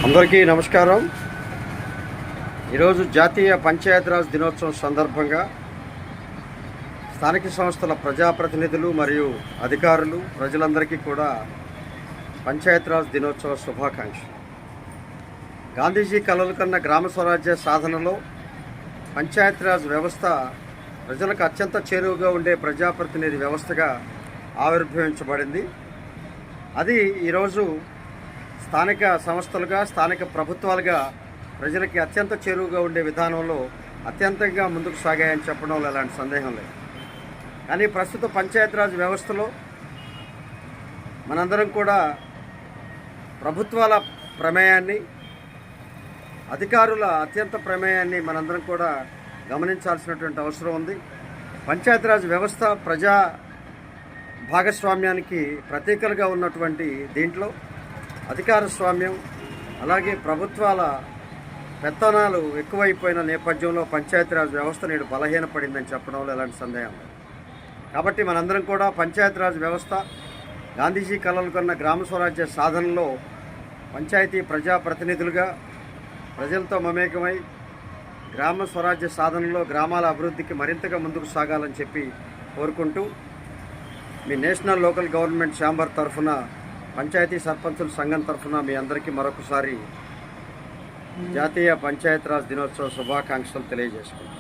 అందరికీ నమస్కారం. ఈరోజు జాతీయ పంచాయతీరాజ్ దినోత్సవం సందర్భంగా స్థానిక సంస్థల ప్రజాప్రతినిధులు మరియు అధికారులు ప్రజలందరికీ కూడా పంచాయతీరాజ్ దినోత్సవ శుభాకాంక్షలు. గాంధీజీ కలలు కన్న గ్రామ స్వరాజ్య సాధనలో పంచాయతీరాజ్ వ్యవస్థ ప్రజలకు అత్యంత చేరువగా ఉండే ప్రజాప్రతినిధి వ్యవస్థగా ఆవిర్భవించబడింది. అది ఈరోజు స్థానిక సంస్థలుగా స్థానిక ప్రభుత్వాలుగా ప్రజలకి అత్యంత చేరువుగా ఉండే విధానంలో అత్యంతంగా ముందుకు సాగాయని చెప్పడంలో ఎలాంటి సందేహం లేదు. కానీ ప్రస్తుత పంచాయతీరాజ్ వ్యవస్థలో మనందరం కూడా ప్రభుత్వాల ప్రమేయాన్ని, అధికారుల అత్యంత ప్రమేయాన్ని మనందరం కూడా గమనించాల్సినటువంటి అవసరం ఉంది. పంచాయతీరాజ్ వ్యవస్థ ప్రజా భాగస్వామ్యానికి ప్రతీకలుగా ఉన్నటువంటి దీంట్లో అధికార స్వామ్యం, అలాగే ప్రభుత్వాల పెత్తనాలు ఎక్కువైపోయిన నేపథ్యంలో పంచాయతీరాజ్ వ్యవస్థ నేడు బలహీనపడిందని చెప్పడంలో ఎలాంటి సందేహం లేదు. కాబట్టి మనందరం కూడా పంచాయతీరాజ్ వ్యవస్థ గాంధీజీ కలలు కన్న గ్రామ స్వరాజ్య సాధనలో పంచాయతీ ప్రజాప్రతినిధులుగా ప్రజలతో మమేకమై గ్రామ స్వరాజ్య సాధనలో గ్రామాల అభివృద్ధికి మరింతగా ముందుకు సాగాలని చెప్పి కోరుకుంటూ మీ నేషనల్ లోకల్ గవర్నమెంట్ ఛాంబర్ తరఫున, పంచాయతీ సర్పంచుల సంఘం తరఫున మీ అందరికీ మరొకసారి జాతీయ పంచాయతీరాజ్ దినోత్సవ శుభాకాంక్షలు తెలియజేసుకుంటాం.